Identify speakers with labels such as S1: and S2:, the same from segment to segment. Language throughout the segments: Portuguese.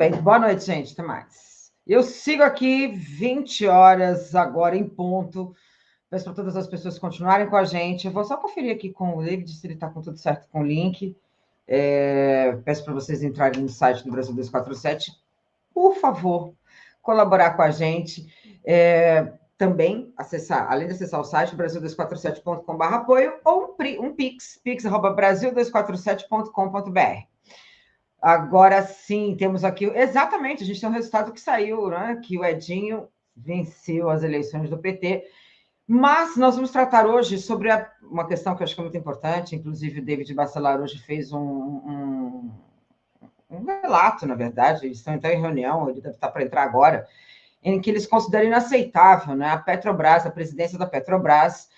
S1: Bem, boa noite, gente. Até mais. Eu sigo aqui 20 horas agora em ponto. Peço para todas as pessoas continuarem com a gente. Eu vou só conferir aqui com o David se ele está com tudo certo com o link. Peço para vocês entrarem no site do Brasil 247. Por favor, colaborar com a gente. Também acessar, além de acessar o site brasil247.com/apoio ou um pix@brasil247.com.br. Agora sim, temos aqui. Exatamente, a gente tem um resultado que saiu, né? Que o Edinho venceu as eleições do PT. Mas nós vamos tratar hoje sobre uma questão que eu acho que é muito importante. Inclusive, o David Bacelar hoje fez um relato, na verdade. Eles estão então em reunião, ele deve estar para entrar agora, em que eles consideram inaceitável, né? A Petrobras, a presidência da Petrobras,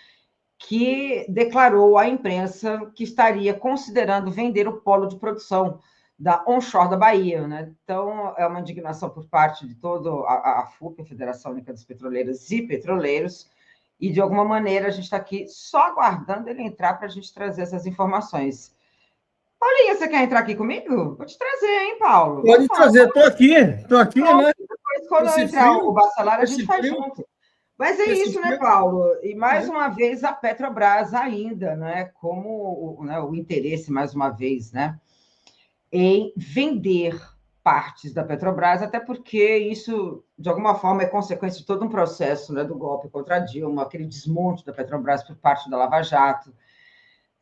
S1: que declarou à imprensa que estaria considerando vender o polo de produção da onshore da Bahia, né? Então, é uma indignação por parte de toda a FUP, a Federação Única dos Petroleiros e Petroleiros, e, de alguma maneira, a gente está aqui só aguardando ele entrar para a gente trazer essas informações. Paulinho, você quer entrar aqui comigo? Vou te trazer, hein, Paulo?
S2: Pode trazer, estou aqui, né?
S1: Depois, quando eu entrar o Bacelar, a gente faz junto. Mas é isso, né, Paulo? E mais uma vez a Petrobras ainda, né, como o interesse, mais uma vez, né, em vender partes da Petrobras, até porque isso, de alguma forma, é consequência de todo um processo, né, do golpe contra a Dilma, aquele desmonte da Petrobras por parte da Lava Jato.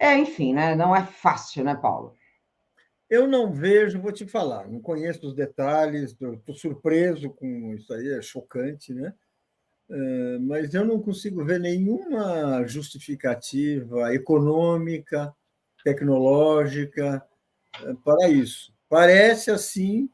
S1: Enfim, né, não é fácil, né, Paulo?
S2: Eu não vejo, vou te falar, não conheço os detalhes, estou surpreso com isso aí, é chocante, né? Mas eu não consigo ver nenhuma justificativa econômica, tecnológica para isso. Parece assim,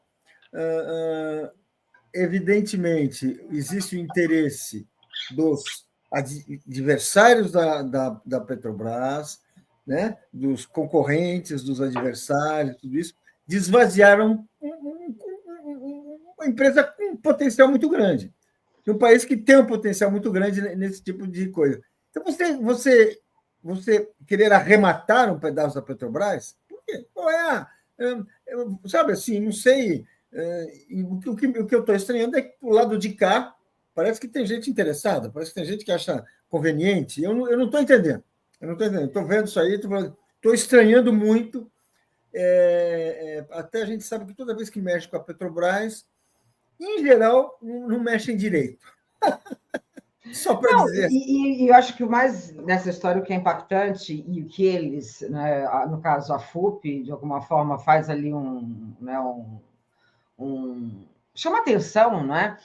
S2: evidentemente, existe o interesse dos adversários da Petrobras, né? Dos concorrentes, dos adversários, tudo isso, de esvaziar uma empresa com um potencial muito grande. De um país que tem um potencial muito grande nesse tipo de coisa. Então, você querer arrematar um pedaço da Petrobras, por quê? Qual é sabe assim, não sei. O que eu estou estranhando é que, do lado de cá, parece que tem gente interessada, parece que tem gente que acha conveniente. Eu não estou entendendo. Eu não estou entendendo. Estou vendo isso aí, estou estranhando muito. Até a gente sabe que toda vez que mexe com a Petrobras, em geral, não mexem direito. Só para dizer.
S1: E eu acho que o mais nessa história, o que é impactante, e o que eles, né, no caso a FUP, de alguma forma, faz ali chama atenção, não é?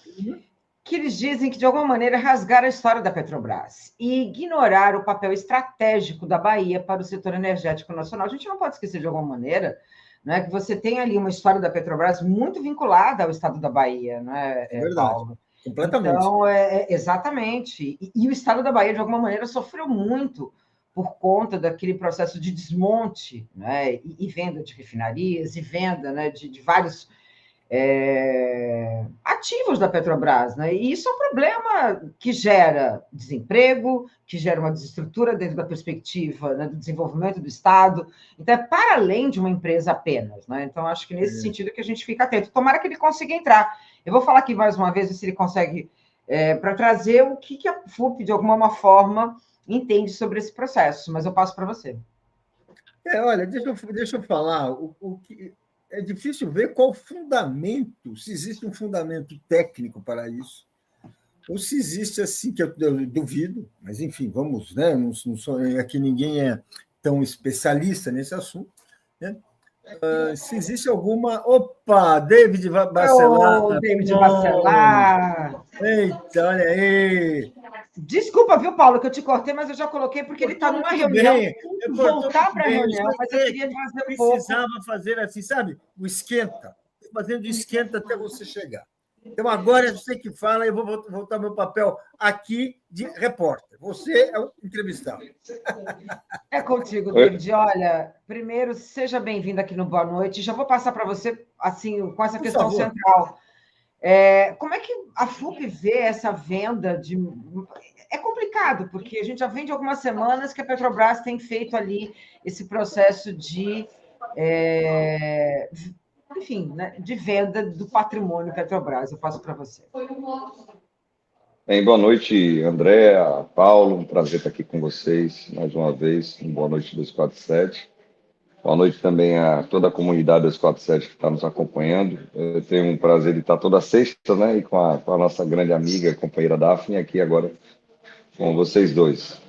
S1: Que eles dizem que, de alguma maneira, rasgar a história da Petrobras e ignorar o papel estratégico da Bahia para o setor energético nacional. A gente não pode esquecer, de alguma maneira, né, que você tem ali uma história da Petrobras muito vinculada ao estado da Bahia, né,
S2: Verdade,
S1: Paulo?
S2: completamente.
S1: Então, exatamente. E o estado da Bahia, de alguma maneira, sofreu muito por conta daquele processo de desmonte, né, e venda de refinarias, e venda, né, de vários ativos da Petrobras, né? E isso é um problema que gera desemprego, que gera uma desestrutura dentro da perspectiva, né, do desenvolvimento do Estado. Então, é para além de uma empresa apenas, né? Então, acho que nesse sentido que a gente fica atento. Tomara que ele consiga entrar. Eu vou falar aqui mais uma vez, se ele consegue, para trazer o que a FUP, de alguma forma, entende sobre esse processo, mas eu passo para você.
S2: Olha, deixa eu falar. O que é difícil ver qual fundamento, se existe um fundamento técnico para isso, ou se existe assim, que eu duvido, mas enfim, vamos, né? Não sou, aqui ninguém é tão especialista nesse assunto, né? Se existe alguma. Opa, David Bacelar.
S1: David Bacelar.
S2: Eita, olha aí.
S1: Desculpa, viu, Paulo, que eu te cortei, mas eu já coloquei porque ele está numa reunião. Tem que voltar para a reunião, mas eu queria trazer um pouco.
S2: Precisava fazer assim, sabe? O esquenta. Fazendo esquenta até você chegar. Então, agora é você que fala, eu vou voltar meu papel aqui de repórter. Você é o entrevistado.
S1: É contigo, David. Olha, primeiro, seja bem-vindo aqui no Boa Noite. Já vou passar para você, assim, com essa questão central. Como é que a FUP vê essa venda de... É complicado, porque a gente já vem de algumas semanas que a Petrobras tem feito ali esse processo de enfim, né, de venda do patrimônio Petrobras. Eu passo para você.
S3: Bem, boa noite, Andréa, Paulo, um prazer estar aqui com vocês mais uma vez. Boa noite, 247. Boa noite também a toda a comunidade 247 que está nos acompanhando. Eu tenho um prazer de estar toda sexta, né, e com a nossa grande amiga, companheira Daphne, aqui agora com vocês dois.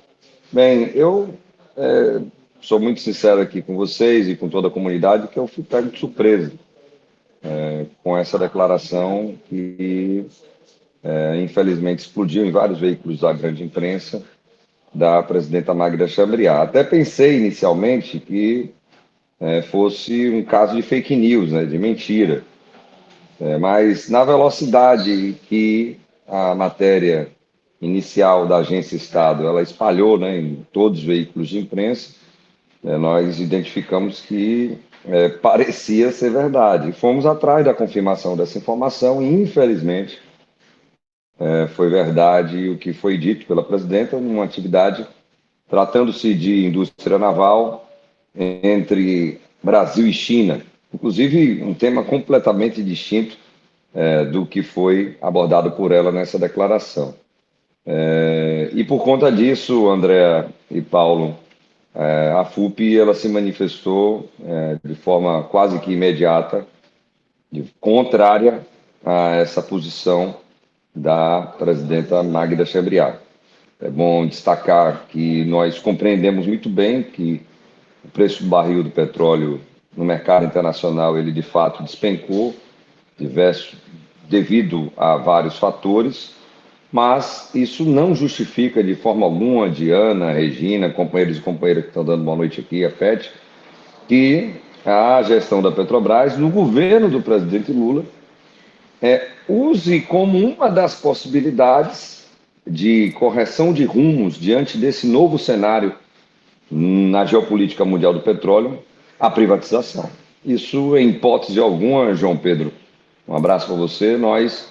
S3: Bem, eu sou muito sincero aqui com vocês e com toda a comunidade que eu fui pego de surpresa com essa declaração que infelizmente explodiu em vários veículos da grande imprensa, da presidenta Magda Chambriard. Até pensei inicialmente que fosse um caso de fake news, né, de mentira, mas na velocidade que a matéria inicial da Agência Estado ela espalhou, né, em todos os veículos de imprensa, nós identificamos que parecia ser verdade. Fomos atrás da confirmação dessa informação e, infelizmente, foi verdade o que foi dito pela presidenta numa atividade tratando-se de indústria naval entre Brasil e China. Inclusive, um tema completamente distinto do que foi abordado por ela nessa declaração. E por conta disso, André e Paulo, a FUP ela se manifestou de forma quase que imediata, contrária a essa posição da presidenta Magda Chambriard. É bom destacar que nós compreendemos muito bem que o preço do barril do petróleo no mercado internacional ele de fato despencou, devido a vários fatores, mas isso não justifica de forma alguma, Diana, Regina, companheiros e companheiras que estão dando boa noite aqui, a FET, que a gestão da Petrobras, no governo do presidente Lula, use como uma das possibilidades de correção de rumos diante desse novo cenário na geopolítica mundial do petróleo, a privatização. Isso, em hipótese alguma, João Pedro, um abraço para você, nós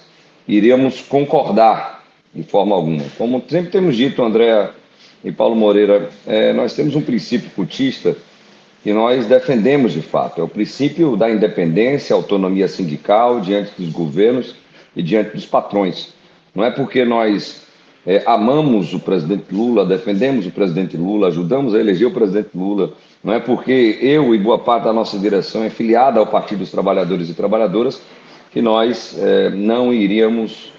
S3: iríamos concordar de forma alguma. Como sempre temos dito, André e Paulo Moreira, nós temos um princípio cutista que nós defendemos de fato, é o princípio da independência, autonomia sindical diante dos governos e diante dos patrões. Não é porque nós amamos o presidente Lula, defendemos o presidente Lula, ajudamos a eleger o presidente Lula, não é porque eu e boa parte da nossa direção é filiada ao Partido dos Trabalhadores e Trabalhadoras que nós não iríamos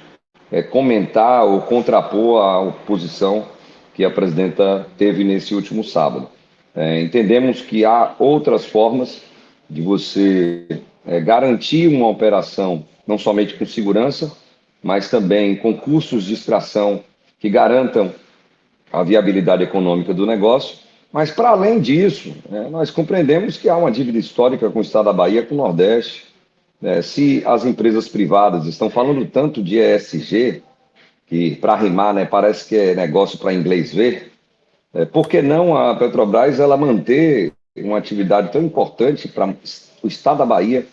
S3: comentar ou contrapor a posição que a presidenta teve nesse último sábado. Entendemos que há outras formas de você garantir uma operação, não somente com segurança, mas também com custos de extração que garantam a viabilidade econômica do negócio. Mas, para além disso, nós compreendemos que há uma dívida histórica com o Estado da Bahia, com o Nordeste. Se as empresas privadas estão falando tanto de ESG, que para rimar parece que é negócio para inglês ver, por que não a Petrobras ela manter uma atividade tão importante para o Estado da Bahia,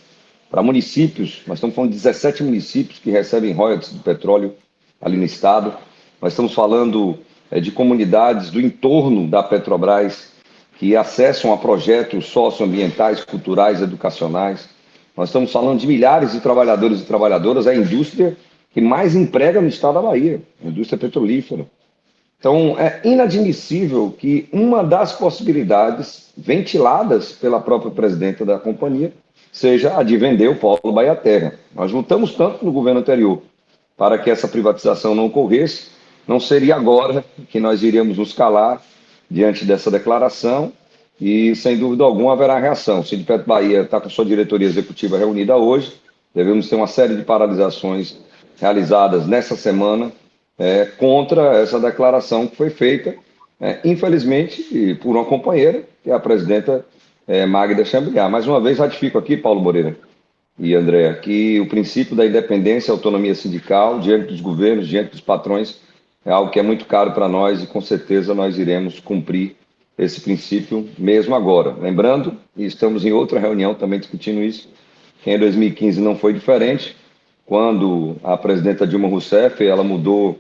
S3: para municípios? Nós estamos falando de 17 municípios que recebem royalties do petróleo ali no estado. Nós estamos falando de comunidades do entorno da Petrobras que acessam a projetos socioambientais, culturais, educacionais. Nós estamos falando de milhares de trabalhadores e trabalhadoras, é a indústria que mais emprega no estado da Bahia, a indústria petrolífera. Então, é inadmissível que uma das possibilidades ventiladas pela própria presidenta da companhia seja a de vender o Polo Bahia Terra. Nós lutamos tanto no governo anterior para que essa privatização não ocorresse, não seria agora que nós iríamos nos calar diante dessa declaração e, sem dúvida alguma, haverá reação. O Sindicato Bahia está com sua diretoria executiva reunida hoje, devemos ter uma série de paralisações realizadas nessa semana contra essa declaração que foi feita, infelizmente, por uma companheira, que é a presidenta Magda Chambriard. Mais uma vez, ratifico aqui, Paulo Moreira e André, que o princípio da independência e autonomia sindical diante dos governos, diante dos patrões, é algo que é muito caro para nós e, com certeza, nós iremos cumprir esse princípio mesmo agora. Lembrando, e estamos em outra reunião também discutindo isso, que em 2015 não foi diferente, quando a presidenta Dilma Rousseff ela mudou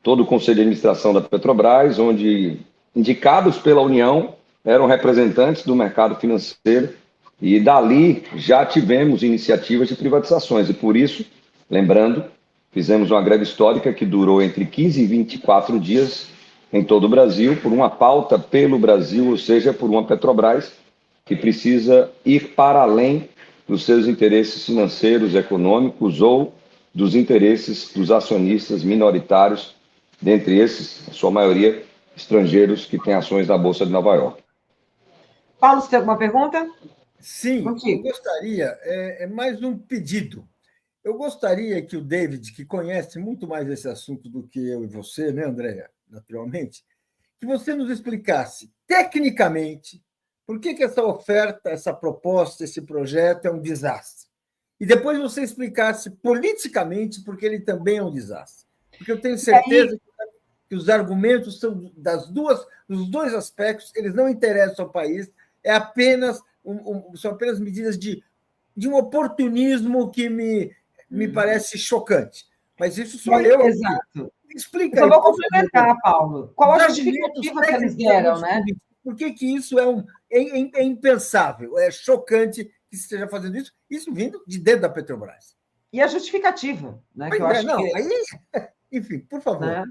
S3: todo o Conselho de Administração da Petrobras, onde indicados pela União eram representantes do mercado financeiro E dali já tivemos iniciativas de privatizações, e por isso, lembrando, fizemos uma greve histórica que durou entre 15 e 24 dias em todo o Brasil, por uma pauta pelo Brasil, ou seja, por uma Petrobras que precisa ir para além dos seus interesses financeiros, econômicos ou dos interesses dos acionistas minoritários, dentre esses, a sua maioria, estrangeiros que têm ações na Bolsa de Nova York.
S1: Paulo, você tem alguma pergunta?
S2: Sim, eu
S1: Contigo.
S2: gostaria, mais um pedido. Eu gostaria que o David, que conhece muito mais esse assunto do que eu e você, né, Andréia, naturalmente, que você nos explicasse tecnicamente por que essa oferta, essa proposta, esse projeto é um desastre. E depois você explicasse politicamente por que ele também é um desastre. Porque eu tenho certeza que os argumentos são dos dois aspectos, eles não interessam ao país, são apenas medidas de um oportunismo que me parece chocante. Mas isso sou eu.
S1: Exato.
S2: Explica
S1: Eu
S2: aí,
S1: vou complementar, Paulo. Qual a justificativa que eles deram, né?
S2: Por que isso é impensável, é chocante que se esteja fazendo isso, isso vindo de dentro da Petrobras?
S1: E a justificativa, né? Que eu acho que...
S2: Aí, enfim, por favor.
S1: Né?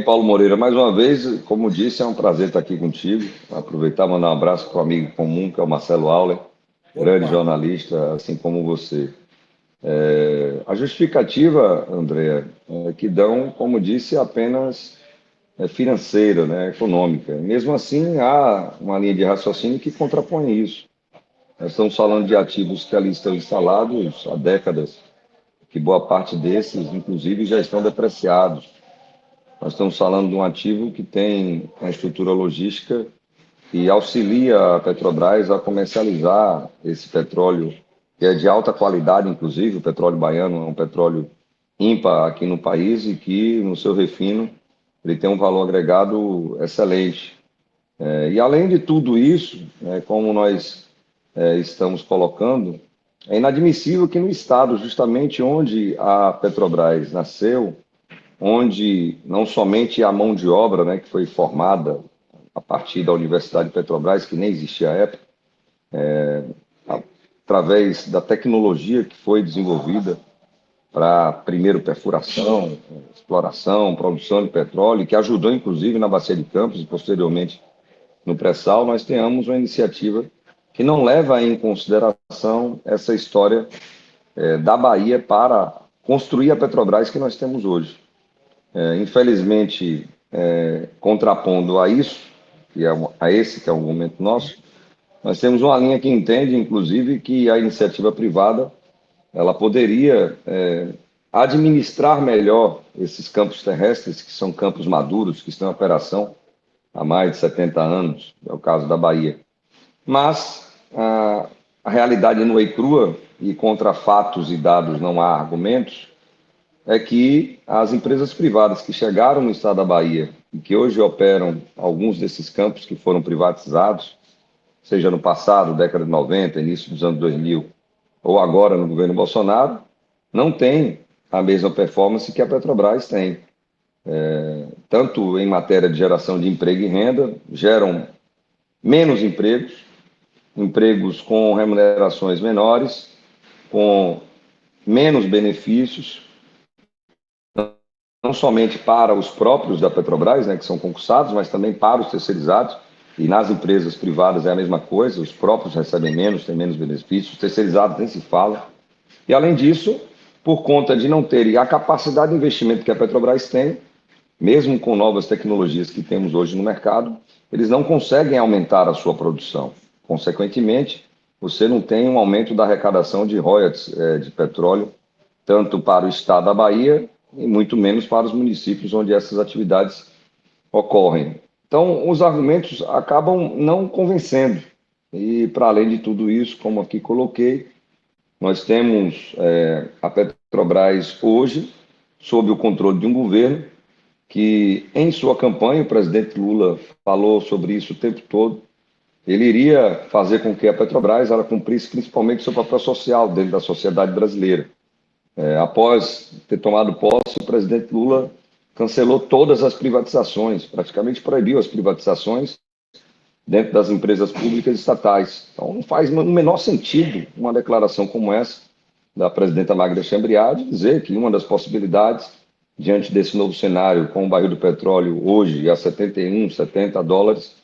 S3: Paulo Moreira, mais uma vez, como disse, é um prazer estar aqui contigo. Aproveitar e mandar um abraço para o amigo comum, que é o Marcelo Auler, grande jornalista, assim como você. A justificativa, André, é que dão, como disse, apenas financeira, né, econômica. Mesmo assim, há uma linha de raciocínio que contrapõe isso. Nós estamos falando de ativos que ali estão instalados há décadas, que boa parte desses, inclusive, já estão depreciados. Nós estamos falando de um ativo que tem uma estrutura logística que auxilia a Petrobras a comercializar esse petróleo, que é de alta qualidade, inclusive. O petróleo baiano é um petróleo ímpar aqui no país e que, no seu refino, ele tem um valor agregado excelente. E, além de tudo isso, como nós estamos colocando, é inadmissível que no estado, justamente onde a Petrobras nasceu, onde não somente a mão de obra, né, que foi formada a partir da Universidade de Petrobras, que nem existia à época, através da tecnologia que foi desenvolvida para, primeiro, perfuração, exploração, produção de petróleo, que ajudou, inclusive, na Bacia de Campos e, posteriormente, no pré-sal, nós tenhamos uma iniciativa que não leva em consideração essa história da Bahia para construir a Petrobras que nós temos hoje. Infelizmente, contrapondo a isso, a esse que é o momento nosso, nós temos uma linha que entende, inclusive, que a iniciativa privada ela poderia administrar melhor esses campos terrestres, que são campos maduros, que estão em operação há mais de 70 anos, é o caso da Bahia. Mas a realidade nua e crua, e contra fatos e dados não há argumentos, é que as empresas privadas que chegaram no estado da Bahia e que hoje operam alguns desses campos que foram privatizados, seja no passado, década de 90, início dos anos 2000, ou agora no governo Bolsonaro, não têm a mesma performance que a Petrobras tem. Tanto em matéria de geração de emprego e renda, geram menos empregos, empregos com remunerações menores, com menos benefícios, não somente para os próprios da Petrobras, né, que são concursados, mas também para os terceirizados. E nas empresas privadas é a mesma coisa, os próprios recebem menos, têm menos benefícios, os terceirizados nem se fala. E, além disso, por conta de não terem a capacidade de investimento que a Petrobras tem, mesmo com novas tecnologias que temos hoje no mercado, eles não conseguem aumentar a sua produção. Consequentemente, você não tem um aumento da arrecadação de royalties de petróleo, tanto para o estado da Bahia e muito menos para os municípios onde essas atividades ocorrem. Então, os argumentos acabam não convencendo. E, para além de tudo isso, como aqui coloquei, nós temos a Petrobras hoje sob o controle de um governo que, em sua campanha, o presidente Lula falou sobre isso o tempo todo. Ele iria fazer com que a Petrobras ela cumprisse principalmente seu papel social dentro da sociedade brasileira. Após ter tomado posse, o presidente Lula cancelou todas as privatizações, praticamente proibiu as privatizações, dentro das empresas públicas e estatais. Então, não faz o menor sentido uma declaração como essa da presidenta Magda Chambriard dizer que uma das possibilidades, diante desse novo cenário, com o barril do petróleo hoje a 71, 70 dólares,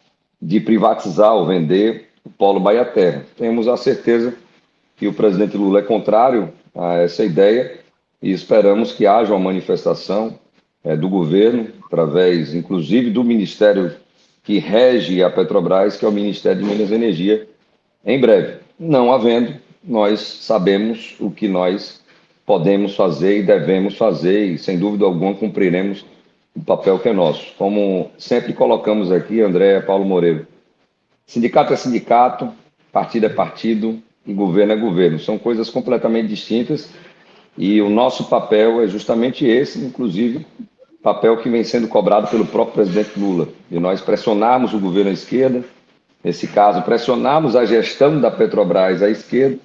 S3: de privatizar ou vender o Polo Bahia Terra. Temos a certeza que o presidente Lula é contrário a essa ideia e esperamos que haja uma manifestação do governo, através, inclusive, do Ministério que rege a Petrobras, que é o Ministério de Minas e Energia, em breve. Não havendo, nós sabemos o que nós podemos fazer e devemos fazer e, sem dúvida alguma, cumpriremos o papel que é nosso. Como sempre colocamos aqui, André, Paulo Moreira, sindicato é sindicato, partido é partido e governo é governo. São coisas completamente distintas e o nosso papel é justamente esse, inclusive, papel que vem sendo cobrado pelo próprio presidente Lula, de nós pressionarmos o governo à esquerda, nesse caso, pressionarmos a gestão da Petrobras à esquerda,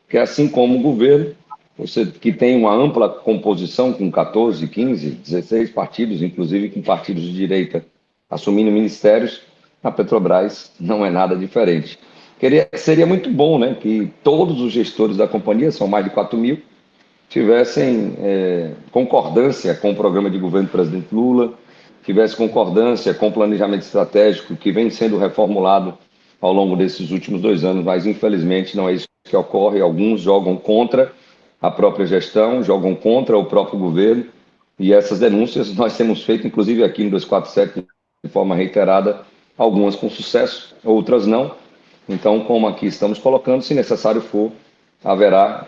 S3: que assim como o governo, você que tem uma ampla composição com 14, 15, 16 partidos, inclusive com partidos de direita assumindo ministérios, a Petrobras não é nada diferente. Seria muito bom, né, que todos os gestores da companhia, são mais de 4 mil, tivessem concordância com o programa de governo do presidente Lula, tivesse concordância com o planejamento estratégico que vem sendo reformulado ao longo desses últimos 2 anos, mas infelizmente não é isso que ocorre. Alguns jogam contra a própria gestão, jogam contra o próprio governo, e essas denúncias nós temos feito, inclusive aqui no 247, de forma reiterada, algumas com sucesso, outras não. Então, como aqui estamos colocando, se necessário for, haverá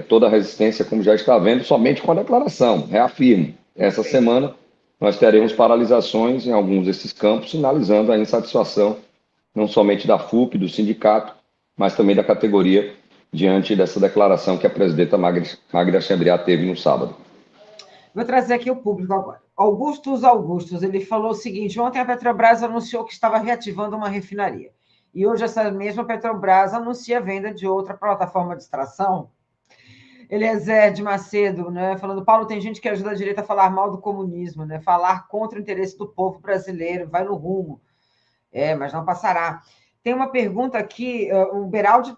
S3: toda a resistência, como já está havendo, somente com a declaração. Reafirmo, essa semana nós teremos paralisações em alguns desses campos, sinalizando a insatisfação não somente da FUP, do sindicato, mas também da categoria, diante dessa declaração que a presidenta Magda Chambriard teve no sábado.
S1: Vou trazer aqui o público agora. Augustus, ele falou o seguinte: ontem a Petrobras anunciou que estava reativando uma refinaria. E hoje essa mesma Petrobras anuncia a venda de outra plataforma de extração. Eliezer de Macedo, né, falando, Paulo, tem gente que ajuda a direita a falar mal do comunismo, né, falar contra o interesse do povo brasileiro, vai no rumo. Mas não passará. Tem uma pergunta aqui, o Beraldi,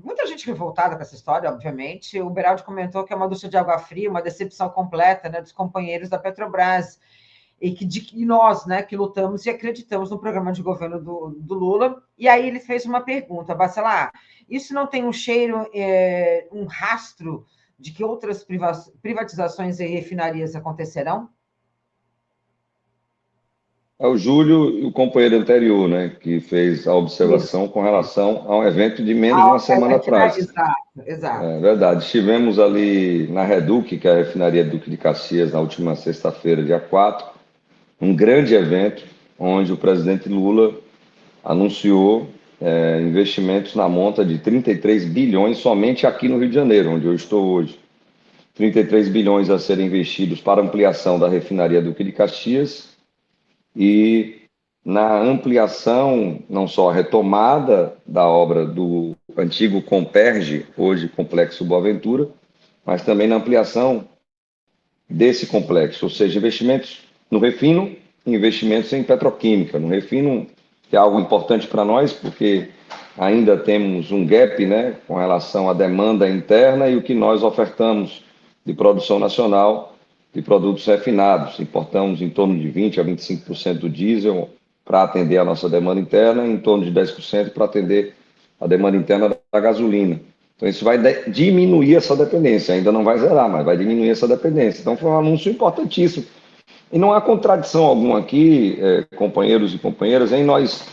S1: muita gente revoltada com essa história, obviamente. O Beraldi comentou que é uma ducha de água fria, uma decepção completa, né, dos companheiros da Petrobras, e nós, né, que lutamos e acreditamos no programa de governo do Lula. E aí ele fez uma pergunta, Bacelar, isso não tem um cheiro, um rastro de que outras privatizações e refinarias acontecerão?
S3: É o Júlio e o companheiro anterior, né, que fez a observação com relação a um evento de menos de uma semana atrás.
S1: Exato.
S3: É verdade. Estivemos ali na Reduc, que é a refinaria Duque de Caxias, na última sexta-feira, dia 4, um grande evento onde o presidente Lula anunciou investimentos na monta de 33 bilhões somente aqui no Rio de Janeiro, onde eu estou hoje. 33 bilhões a serem investidos para ampliação da refinaria Duque de Caxias e na ampliação, não só a retomada da obra do antigo Comperge, hoje Complexo Boaventura, mas também na ampliação desse complexo, ou seja, investimentos no refino e investimentos em petroquímica. No refino, que é algo importante para nós, porque ainda temos um gap, né, com relação à demanda interna e o que nós ofertamos de produção nacional de produtos refinados. Importamos em torno de 20% a 25% do diesel para atender a nossa demanda interna e em torno de 10% para atender a demanda interna da gasolina. Então, isso vai diminuir essa dependência. Ainda não vai zerar, mas vai diminuir essa dependência. Então, foi um anúncio importantíssimo. E não há contradição alguma aqui, companheiros e companheiras, em nós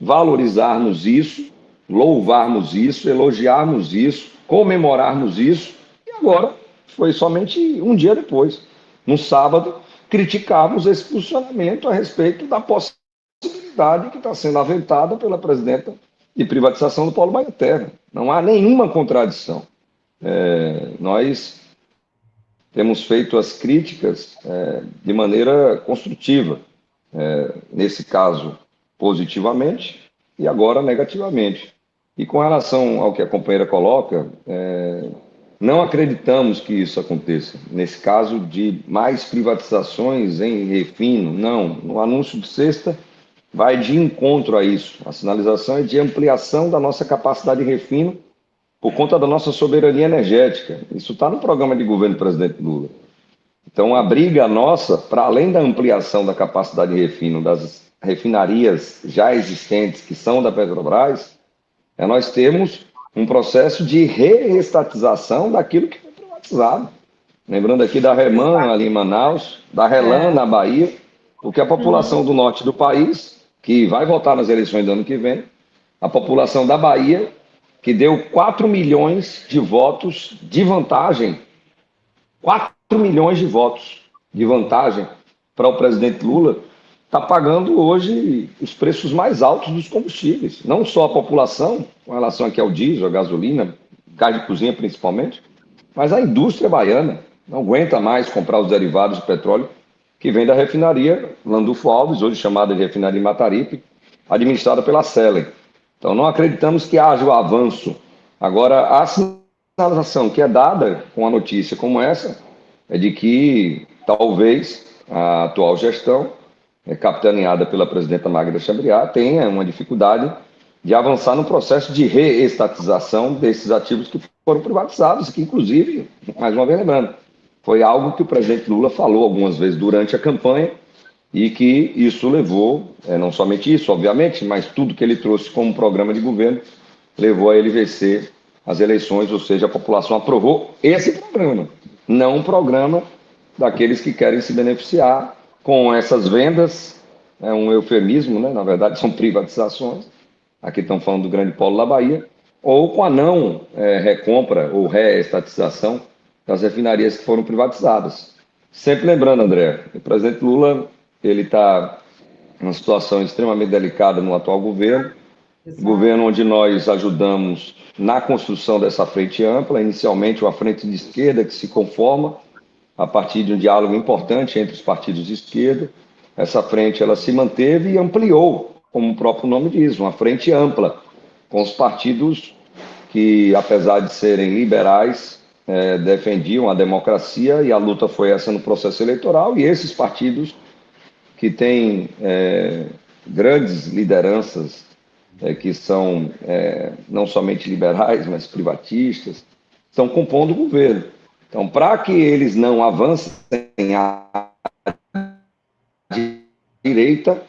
S3: valorizarmos isso, louvarmos isso, elogiarmos isso, comemorarmos isso, e agora foi somente um dia depois, no sábado, criticarmos esse posicionamento a respeito da possibilidade que está sendo aventada pela presidenta de privatização do Polo Bahia Terra. Não há nenhuma contradição. Nós temos feito as críticas de maneira construtiva, nesse caso positivamente e agora negativamente. E com relação ao que a companheira coloca, não acreditamos que isso aconteça. Nesse caso de mais privatizações em refino, não. No anúncio de sexta, vai de encontro a isso. A sinalização é de ampliação da nossa capacidade de refino por conta da nossa soberania energética. Isso está no programa de governo do presidente Lula. Então, a briga nossa, para além da ampliação da capacidade de refino das refinarias já existentes, que são da Petrobras, é nós termos um processo de reestatização daquilo que foi privatizado. Lembrando aqui da Reman, ali em Manaus, da Relan, na Bahia, porque a população do norte do país, que vai votar nas eleições do ano que vem, a população da Bahia, que deu 4 milhões de votos de vantagem, 4 milhões de votos de vantagem para o presidente Lula, está pagando hoje os preços mais altos dos combustíveis. Não só a população, com relação aqui ao diesel, a gasolina, gás de cozinha principalmente, mas a indústria baiana não aguenta mais comprar os derivados de petróleo que vem da refinaria Landulfo Alves, hoje chamada de refinaria Mataripe, administrada pela Selen. Então, não acreditamos que haja o avanço. Agora, a sinalização que é dada com a notícia como essa é de que talvez a atual gestão, capitaneada pela presidenta Magda Chambriard, tenha uma dificuldade de avançar no processo de reestatização desses ativos que foram privatizados, que, inclusive, mais uma vez lembrando, foi algo que o presidente Lula falou algumas vezes durante a campanha e que isso levou, não somente isso, obviamente, mas tudo que ele trouxe como programa de governo levou a ele vencer as eleições, ou seja, a população aprovou esse programa, não um programa daqueles que querem se beneficiar com essas vendas, é um eufemismo, né? Na verdade são privatizações, aqui estão falando do Grande Polo da Bahia, ou com a não recompra ou reestatização das refinarias que foram privatizadas. Sempre lembrando, André, o presidente Lula ele está numa situação extremamente delicada no atual governo, governo onde nós ajudamos na construção dessa frente ampla, inicialmente uma frente de esquerda que se conforma a partir de um diálogo importante entre os partidos de esquerda. Essa frente ela se manteve e ampliou, como o próprio nome diz, uma frente ampla, com os partidos que, apesar de serem liberais, defendiam a democracia, e a luta foi essa no processo eleitoral, e esses partidos que têm grandes lideranças, que são não somente liberais, mas privatistas, estão compondo o governo. Então, para que eles não avancem à direita,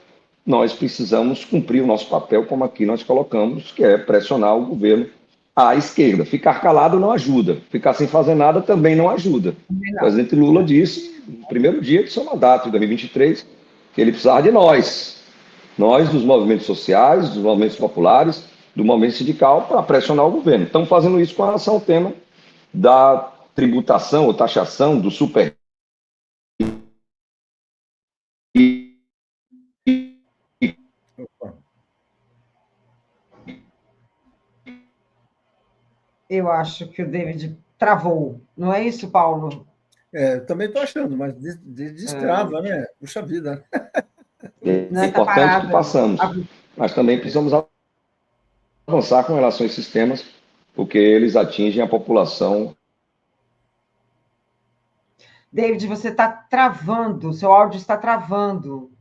S3: nós precisamos cumprir o nosso papel, como aqui nós colocamos, que é pressionar o governo à esquerda. Ficar calado não ajuda, ficar sem fazer nada também não ajuda. O presidente Lula disse, no primeiro dia do seu mandato, em 2023, que ele precisava de nós dos movimentos sociais, dos movimentos populares, do movimento sindical, para pressionar o governo. Estamos fazendo isso com relação ao tema da tributação ou taxação do super.
S1: Eu acho que o David travou, não é isso, Paulo?
S2: Também estou achando, mas destrava, né? Puxa vida.
S3: É importante que passamos, mas também precisamos avançar com relação a esses temas, porque eles atingem a população.
S1: David, você está travando, seu áudio está travando.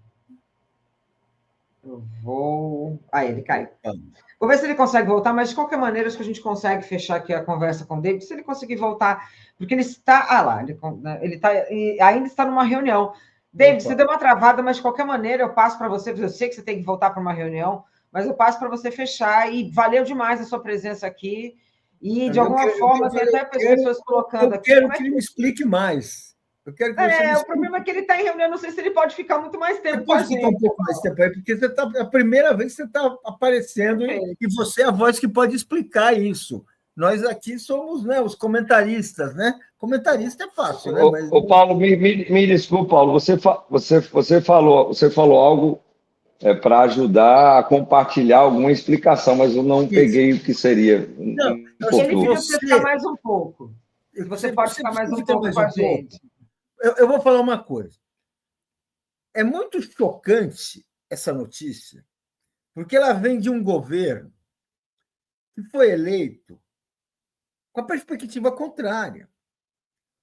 S1: Eu vou. Ele caiu. Vou ver se ele consegue voltar, mas de qualquer maneira, acho que a gente consegue fechar aqui a conversa com o David, se ele conseguir voltar, porque ele está. Ele ainda está numa reunião. David, você deu uma travada, mas de qualquer maneira eu passo para você, eu sei que você tem que voltar para uma reunião, mas eu passo para você fechar, e valeu demais a sua presença aqui. E, de alguma forma, tem até pessoas colocando aqui.
S2: Eu quero que ele me explique mais. Eu quero que você me explique.
S1: O problema é que ele está em reunião, não sei se ele pode ficar muito mais tempo
S2: com a gente. Pode ficar um pouco mais tempo aí, porque você é a primeira vez que você está aparecendo e você é a voz que pode explicar isso. Nós aqui somos, né, os comentaristas, né? Comentarista é fácil, né? Mas...
S3: Paulo, me desculpa, Paulo, você falou algo para ajudar a compartilhar alguma explicação, mas eu não peguei o que seria.
S1: Não, ele pediu para você ficar mais um pouco. Você pode ficar mais um pouco com a gente.
S2: Eu vou falar uma coisa. É muito chocante essa notícia, porque ela vem de um governo que foi eleito com a perspectiva contrária.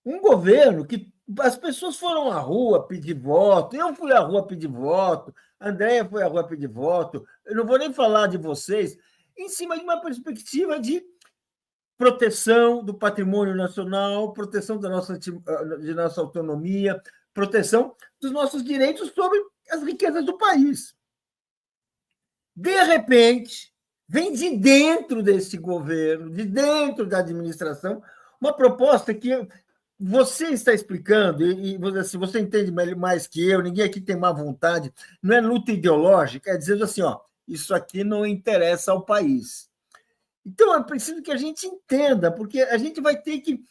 S2: Um governo que As pessoas foram à rua pedir voto, eu fui à rua pedir voto, a Andréia foi à rua pedir voto, eu não vou nem falar de vocês, em cima de uma perspectiva de proteção do patrimônio nacional, proteção de nossa autonomia, proteção dos nossos direitos sobre as riquezas do país. De repente, vem de dentro desse governo, de dentro da administração, uma proposta que você está explicando, e assim, você entende mais que eu, ninguém aqui tem má vontade, não é luta ideológica, é dizendo assim, ó, isso aqui não interessa ao país. Então, é preciso que a gente entenda, porque a gente vai ter que...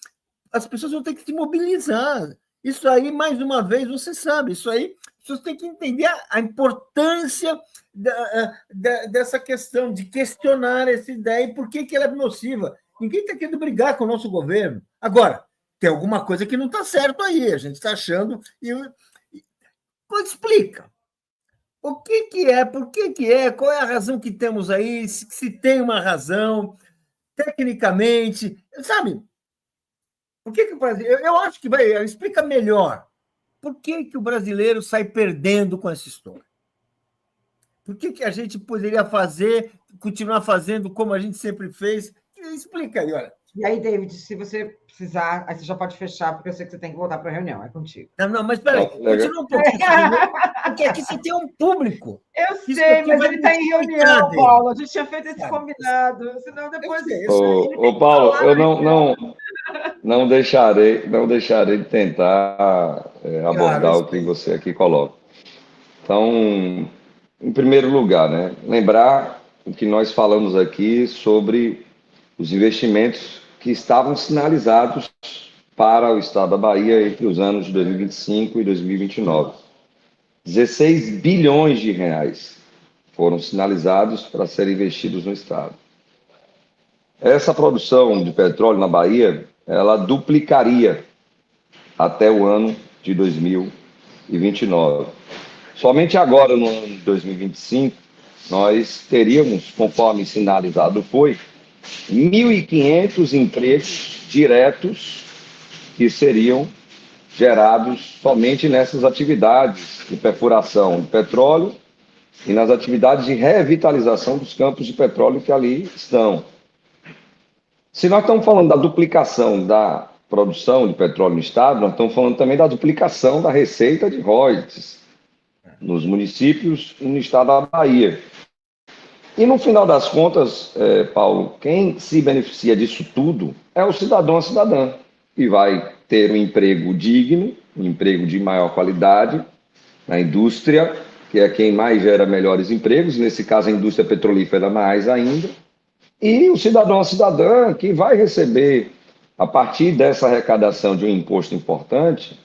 S2: As pessoas vão ter que se mobilizar. Isso aí, mais uma vez, você sabe, isso aí, as pessoas têm que entender a importância dessa questão, de questionar essa ideia e por que ela é nociva. Ninguém está querendo brigar com o nosso governo. Agora, tem alguma coisa que não está certo aí, a gente está achando... Explica. O que é? Por que é? Qual é a razão que temos aí? Se tem uma razão, tecnicamente, sabe? Por que o brasileiro... Eu acho que vai... Explica melhor. Por que o brasileiro sai perdendo com essa história? Por que a gente poderia continuar fazendo como a gente sempre fez? Explica aí, olha.
S1: E aí, David, se você precisar, aí você já pode fechar, porque eu sei que você tem que voltar para a reunião, é contigo.
S2: Não, mas peraí, continua um pouquinho, porque aqui você tem um público.
S1: Eu sei, mas ele está em reunião, Paulo. A gente tinha feito esse combinado, senão depois...
S3: Ô, Paulo, eu não deixarei de tentar abordar o que você aqui coloca. Então, em primeiro lugar, né, lembrar o que nós falamos aqui sobre os investimentos que estavam sinalizados para o estado da Bahia entre os anos de 2025 e 2029. 16 bilhões de reais foram sinalizados para serem investidos no estado. Essa produção de petróleo na Bahia, ela duplicaria até o ano de 2029. Somente agora, no ano de 2025, nós teríamos, conforme sinalizado foi, 1.500 empregos diretos que seriam gerados somente nessas atividades de perfuração de petróleo e nas atividades de revitalização dos campos de petróleo que ali estão. Se nós estamos falando da duplicação da produção de petróleo no estado, nós estamos falando também da duplicação da receita de royalties nos municípios e no estado da Bahia. E no final das contas, Paulo, quem se beneficia disso tudo é o cidadão, a cidadã, que vai ter um emprego digno, um emprego de maior qualidade na indústria, que é quem mais gera melhores empregos, nesse caso a indústria petrolífera mais ainda, e o cidadão, a cidadã, que vai receber, a partir dessa arrecadação de um imposto importante,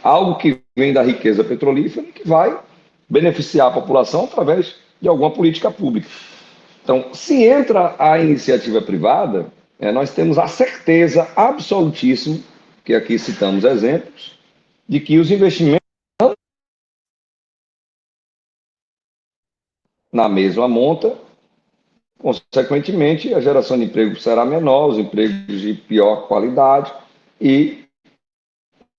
S3: algo que vem da riqueza petrolífera e que vai beneficiar a população através de alguma política pública. Então, se entra a iniciativa privada, nós temos a certeza absolutíssima, que aqui citamos exemplos, de que os investimentos na mesma monta, consequentemente, a geração de emprego será menor, os empregos de pior qualidade e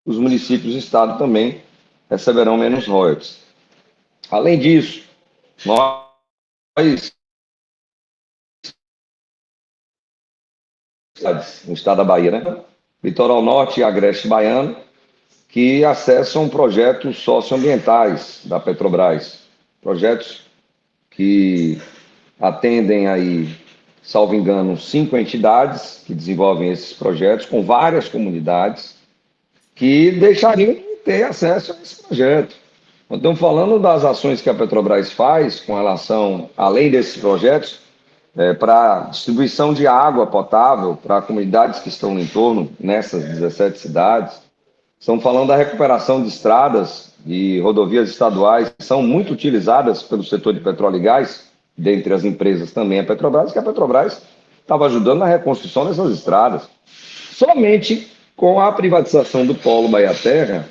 S3: os municípios e o estado também receberão menos royalties. Além disso, nós no estado da Bahia, né? Litoral Norte e Agreste Baiano, que acessam projetos socioambientais da Petrobras, projetos que atendem aí, salvo engano, 5 entidades que desenvolvem esses projetos, com várias comunidades, que deixariam de ter acesso a esse projeto. Nós estamos falando das ações que a Petrobras faz com relação, além desses projetos, para distribuição de água potável para comunidades que estão no entorno, nessas 17 cidades. Estamos falando da recuperação de estradas e rodovias estaduais, que são muito utilizadas pelo setor de petróleo e gás, dentre as empresas também a Petrobras, que a Petrobras estava ajudando na reconstrução dessas estradas. Somente com a privatização do Polo Bahia Terra,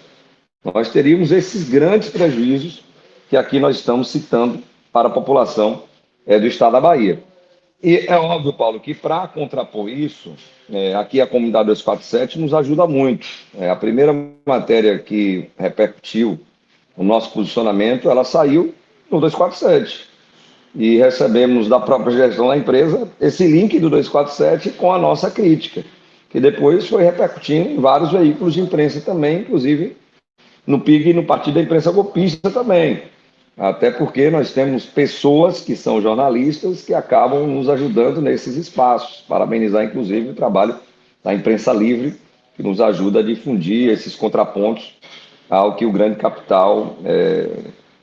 S3: nós teríamos esses grandes prejuízos que aqui nós estamos citando para a população do estado da Bahia. E é óbvio, Paulo, que para contrapor isso, aqui a comunidade 247 nos ajuda muito. A primeira matéria que repercutiu o nosso posicionamento, ela saiu no 247. E recebemos da própria gestão da empresa esse link do 247 com a nossa crítica, que depois foi repercutindo em vários veículos de imprensa também, inclusive no PIG e no Partido da Imprensa Golpista também. Até porque nós temos pessoas que são jornalistas que acabam nos ajudando nesses espaços. Parabenizar, inclusive, o trabalho da imprensa livre, que nos ajuda a difundir esses contrapontos ao que o grande capital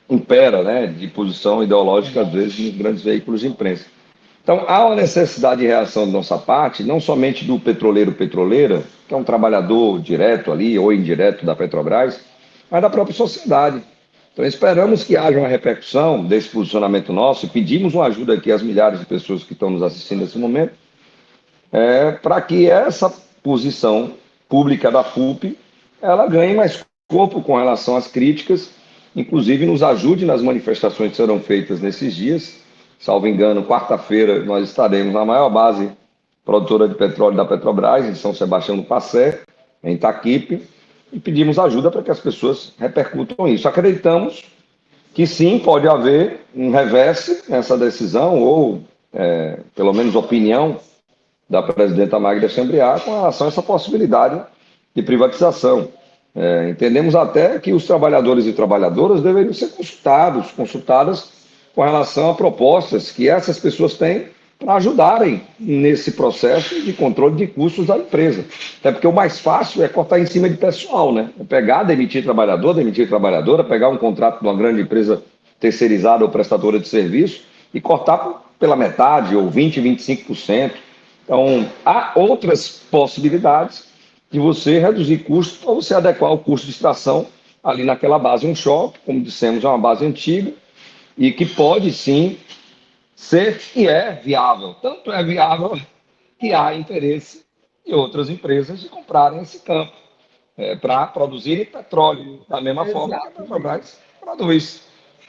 S3: impera, né, de posição ideológica, às vezes, nos grandes veículos de imprensa. Então, há uma necessidade de reação de nossa parte, não somente do petroleiro-petroleira, que é um trabalhador direto ali ou indireto da Petrobras, mas da própria sociedade. Então, esperamos que haja uma repercussão desse posicionamento nosso e pedimos uma ajuda aqui às milhares de pessoas que estão nos assistindo nesse momento, para que essa posição pública da FUP ela ganhe mais corpo com relação às críticas, inclusive nos ajude nas manifestações que serão feitas nesses dias. Salvo engano, quarta-feira nós estaremos na maior base produtora de petróleo da Petrobras, em São Sebastião do Passé, em Itaquipe, e pedimos ajuda para que as pessoas repercutam isso. Acreditamos que sim, pode haver um revés nessa decisão, ou pelo menos opinião da presidenta Magda Chambriard com relação a essa possibilidade de privatização. Entendemos até que os trabalhadores e trabalhadoras deveriam ser consultadas com relação a propostas que essas pessoas têm para ajudarem nesse processo de controle de custos da empresa. Até porque o mais fácil é cortar em cima de pessoal, né? É pegar, demitir trabalhador, demitir trabalhadora, pegar um contrato de uma grande empresa terceirizada ou prestadora de serviço e cortar pela metade, ou 20%, 25%. Então, há outras possibilidades de você reduzir custos ou você adequar o custo de extração ali naquela base onshore, como dissemos, é uma base antiga, e que pode sim ser e é viável. Tanto é viável que há interesse de outras empresas de comprarem esse campo para produzirem petróleo, da mesma forma que a Petrobras produz.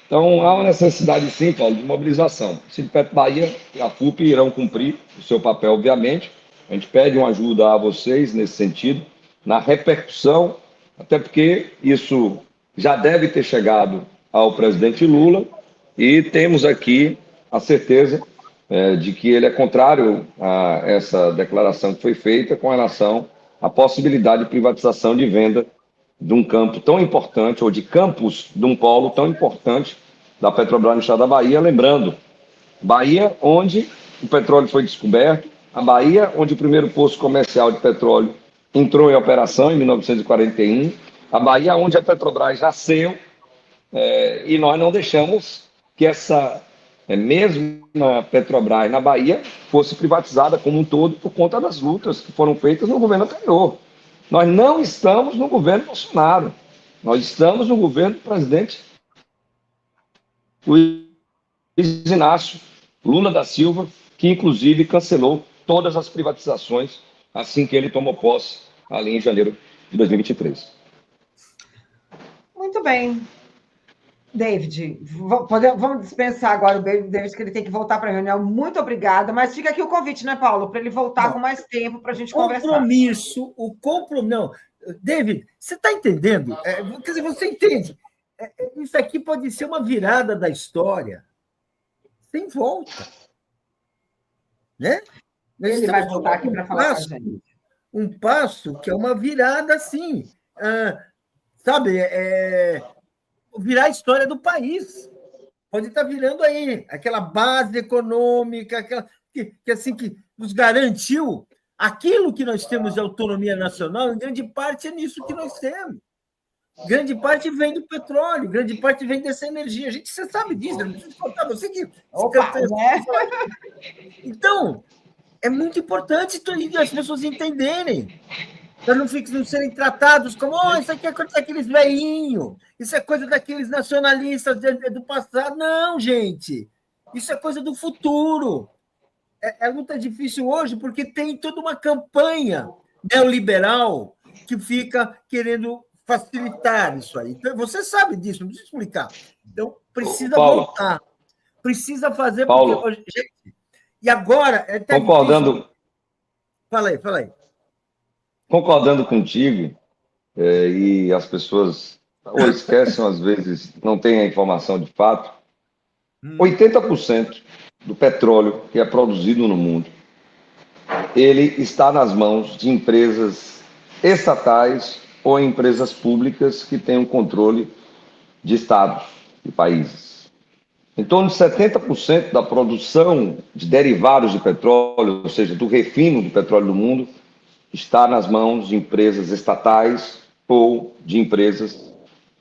S3: Então, há uma necessidade, sim, Paulo, de mobilização. O Sindicato Bahia e a FUP irão cumprir o seu papel, obviamente. A gente pede uma ajuda a vocês nesse sentido, na repercussão, até porque isso já deve ter chegado ao presidente Lula, e temos aqui a certeza de que ele é contrário a essa declaração que foi feita com relação à possibilidade de privatização de venda de um campo tão importante, ou de campos de um polo tão importante da Petrobras no estado da Bahia. Lembrando, Bahia, onde o petróleo foi descoberto, a Bahia, onde o primeiro poço comercial de petróleo entrou em operação em 1941, a Bahia, onde a Petrobras nasceu, e nós não deixamos que essa mesma Petrobras na Bahia fosse privatizada como um todo por conta das lutas que foram feitas no governo anterior. Nós não estamos no governo Bolsonaro, nós estamos no governo do presidente Luiz Inácio Lula da Silva, que inclusive cancelou todas as privatizações assim que ele tomou posse ali em janeiro de 2023.
S1: Muito bem. David, vamos dispensar agora o David, que ele tem que voltar para a reunião. Muito obrigada, mas fica aqui o convite, né, Paulo, para ele voltar com mais tempo para a gente conversar.
S2: O compromisso. Não, David, você está entendendo? Quer dizer, você entende? Isso aqui pode ser uma virada da história sem volta. Né?
S1: Ele vai voltar aqui para falar com a gente.
S2: Um passo que é uma virada assim, sabe? Virar a história do país. Pode estar virando aí aquela base econômica, que nos garantiu aquilo que nós temos de autonomia nacional, em grande parte é nisso que nós temos. Grande parte vem do petróleo, grande parte vem dessa energia. Você sabe disso, não precisa contar, você que...
S1: né?
S2: Então, é muito importante as pessoas entenderem, para não serem tratados como isso aqui é coisa daqueles velhinhos, isso é coisa daqueles nacionalistas do passado. Não, gente, isso é coisa do futuro. É muito difícil hoje, porque tem toda uma campanha neoliberal que fica querendo facilitar isso aí. Então, você sabe disso, não precisa explicar. Então, precisa voltar. Precisa fazer, porque, gente, E agora é até
S3: Concordando,
S2: difícil. Fala aí.
S3: concordando contigo, e as pessoas ou esquecem, às vezes, não têm a informação de fato, 80% do petróleo que é produzido no mundo, ele está nas mãos de empresas estatais ou empresas públicas que têm o controle de estados e países. Em torno de 70% da produção de derivados de petróleo, ou seja, do refino do petróleo do mundo, está nas mãos de empresas estatais ou de empresas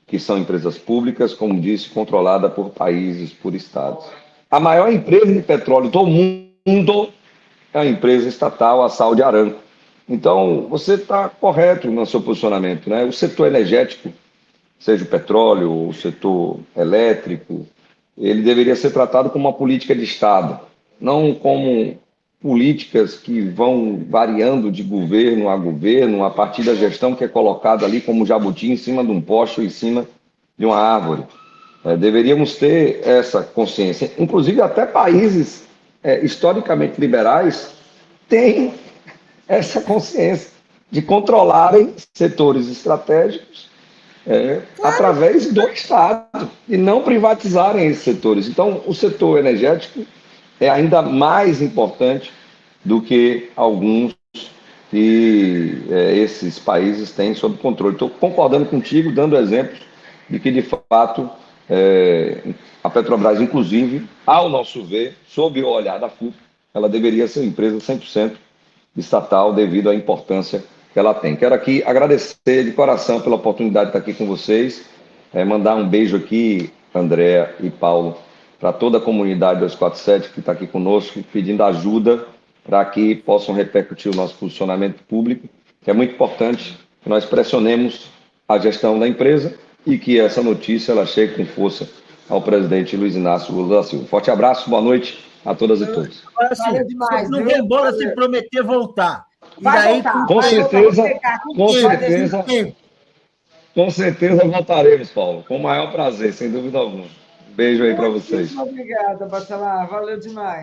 S3: que são empresas públicas, como disse, controlada por países, por estados. A maior empresa de petróleo do mundo é a empresa estatal, a Saudi Aramco. Então, você está correto no seu posicionamento, né? O setor energético, seja o petróleo ou o setor elétrico, ele deveria ser tratado como uma política de Estado, não como políticas que vão variando de governo a governo, a partir da gestão que é colocada ali como jabuti em cima de um poste ou em cima de uma árvore. Deveríamos ter essa consciência. Inclusive, até países historicamente liberais têm essa consciência de controlarem setores estratégicos através do Estado e não privatizarem esses setores. Então, o setor energético é ainda mais importante do que alguns que esses países têm sob controle. Estou concordando contigo, dando exemplos de que, de fato, a Petrobras, inclusive, ao nosso ver, sob o olhar da FUP, ela deveria ser uma empresa 100% estatal devido à importância que ela tem. Quero aqui agradecer de coração pela oportunidade de estar aqui com vocês, mandar um beijo aqui, André e Paulo, para toda a comunidade 247 que está aqui conosco, pedindo ajuda para que possam repercutir o nosso posicionamento público, que é muito importante que nós pressionemos a gestão da empresa e que essa notícia ela chegue com força ao presidente Luiz Inácio Lula da Silva. Forte abraço, boa noite a todas e todos.
S2: Agora, assim,
S1: demais,
S2: não
S1: viu?
S2: vai embora sem prometer voltar.
S1: Vai voltar.
S3: Com certeza voltaremos, Paulo. Com o maior prazer, sem dúvida alguma. Beijo aí para vocês.
S1: Muito obrigada, Bacelar. Valeu demais.